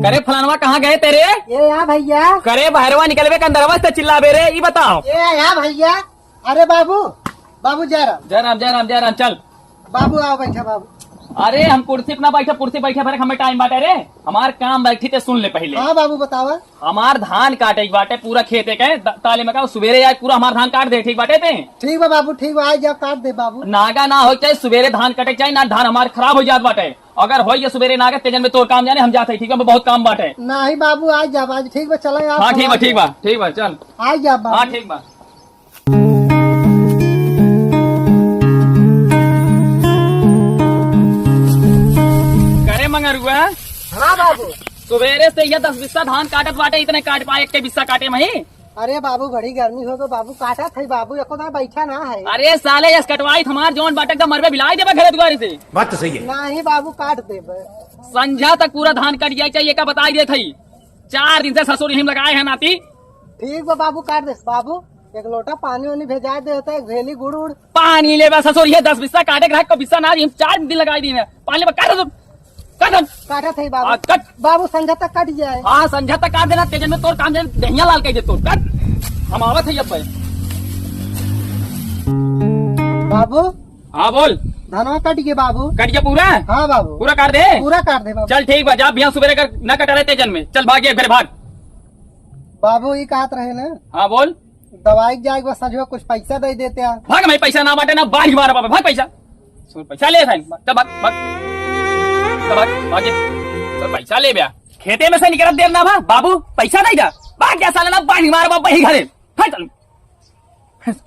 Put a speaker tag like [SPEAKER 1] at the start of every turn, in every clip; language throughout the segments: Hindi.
[SPEAKER 1] करे फलानवा कहाँ गए तेरे?
[SPEAKER 2] ये यहाँ भैया।
[SPEAKER 1] करे बहरवा निकलवे का अंदरवा से चिल्ला बे रे, ये बताओ।
[SPEAKER 2] ये यहाँ भैया। अरे बाबू, बाबू जयराम।
[SPEAKER 1] जयराम जयराम जयराम, चल
[SPEAKER 2] बाबू आओ बैठा बाबू।
[SPEAKER 1] अरे हम कुर्सी अपना बैठे, कुर्सी बैठे भरे हमें टाइम बाटे रे। हमार काम बैठी थे, सुन ले पहले।
[SPEAKER 2] हाँ बाबू बतावा।
[SPEAKER 1] हमार धान काटे बाटे, पूरा खेत के ताले में का सवेरे आज पूरा हमार धान काट दे, ठीक बाटे थे।
[SPEAKER 2] ठीक बा बाबू, ठीक बा, आज जब काट दे बाबू।
[SPEAKER 1] नागा ना हो चाहे सवेरे धान कटे चाहे ना, धान हमार खराब हो जात बाटे। अगर हो ये सवेरे नागा तेजन में तोर काम जाने हम जाते, ठीक है, बहुत काम बाटे।
[SPEAKER 2] नहीं बाबू आज जब आज ठीक बा, चला यार।
[SPEAKER 1] हाँ ठीक बा ठीक बा ठीक बा, चल
[SPEAKER 2] आज जब बाबू।
[SPEAKER 1] हाँ ठीक बा। करे मंगर हुआ
[SPEAKER 2] हाँ बाबू।
[SPEAKER 1] सवेरे से ये 10 बिस्सा धान काटत बाटे, इतने काट पाए, एक के बिस्सा काटे मही।
[SPEAKER 2] अरे बाबू बड़ी गर्मी हो तो बाबू काटा था बाबू, एको ना बैठा ना है।
[SPEAKER 1] अरे साले यस कटवाई हमार जौन बाटे का मरबे बिलाई देबा घरे दुआरे से।
[SPEAKER 3] बात तो सही है।
[SPEAKER 2] नहीं बाबू काट दे।
[SPEAKER 1] संझा तक पूरा धान कट जाए चाहिए का बताई दे थी। 4 दिन से ससुर हिम लगाए हैं नाती।
[SPEAKER 2] ठीक बा बाबू काट दे बाबू। एक लोटा पानी वानी भेजा दे होता है, एक झेली गुड़ उड़।
[SPEAKER 1] पानी ले ससुर, ये 10 बिस्सा काटे ग्राहक को बिस्सा ना 4 दिन लगाई दी है। पानी में काट
[SPEAKER 2] काटा था बाबू।
[SPEAKER 1] हाँ, कट।
[SPEAKER 2] बाबू संझा तक कट जाए।
[SPEAKER 1] हाँ संझा तक काट देना, तेजन में तोर काम जाए, दहिया लाल कह दे तोर कट। हम आवत है अब।
[SPEAKER 2] बाबू
[SPEAKER 1] हाँ बोल।
[SPEAKER 2] धनवा कट गए बाबू।
[SPEAKER 1] कट गया पूरा?
[SPEAKER 2] हाँ बाबू
[SPEAKER 1] पूरा काट दे।
[SPEAKER 2] पूरा काट दे बाबू।
[SPEAKER 1] चल ठीक बा, जा बिया सुबह कर न कटा रहे तेजन में, चल भाग फिर भाग।
[SPEAKER 2] बाबू ये कहत रहे ना
[SPEAKER 1] हाँ बोल।
[SPEAKER 2] दवाई जाए बस सजो कुछ पैसा दे देते हैं।
[SPEAKER 1] भाग, मैं पैसा ना बांटे ना बाढ़ मारा बाबा, भाग पैसा। सुन पैसा ले भाई, चल भाग भाग भाग भाग, चल पैसा ले बया। खेते में से निकल देर ना भा बाबू, पैसा नहीं जा भाग, क्या साला ना बाढ़ मारा बाबा ही घरे। हाँ चल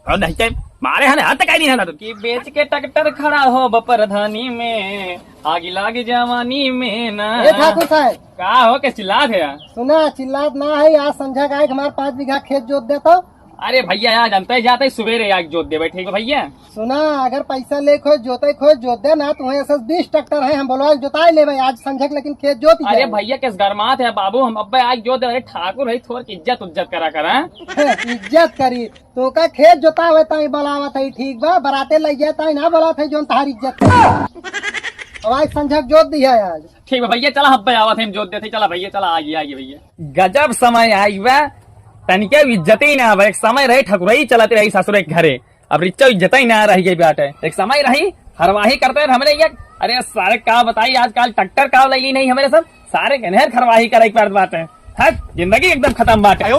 [SPEAKER 1] और नहीं चाहिए मारे हने हाथ तक नहीं है ना तो कि बेच के ट्रैक्टर खड़ा हो बपरधानी में, आगे लागे जवानी में ना।
[SPEAKER 2] ए ठाकुर साहब
[SPEAKER 1] का हो के चिल्लात है यार?
[SPEAKER 2] सुना चिल्लात ना है, आज संझा का हमारे 5 बीघा खेत जोत देता।
[SPEAKER 1] अरे भैया यहाँ जानते जाते सवेरे आग जोत दे, ठीक है भैया।
[SPEAKER 2] सुना अगर पैसा ले खोज जोत दे ना, तुम्हें ऐसा 20 ट्रैक्टर है, हम बोलो जोताई ले भाई आज संझा, लेकिन खेत जोत।
[SPEAKER 1] अरे भैया किस गरमात है बाबू, हम अब आज जोत दे, ठाकुर है थोड़ी इज्जत उज्जत करा कर।
[SPEAKER 2] इज्जत करी तो का खेत जोता हुआ ताई बोलावत है, ठीक बा, बराते लग जाता है ना बोला था जो तारी इज्जत करी। आज संझा जोत दिया आज।
[SPEAKER 1] ठीक है भैया, चला हब्बे आवत हम जोत देते, चला भैया चला आगे आगे भैया। गजब समय आई बा, तनिके इज्जत ही ना, एक समय रही ठकुरई चलाते रही ससुर के घरे, अब रिच्चा इज्जत ही ना रही गई बाटे। एक समय रही हरवाही करते हमरे ये। अरे सारे का बताई आजकल ट्रैक्टर का ले ली नहीं हमारे सब, सारे गनहर खरवाही करे बात है। जिंदगी एकदम खत्म बाटे।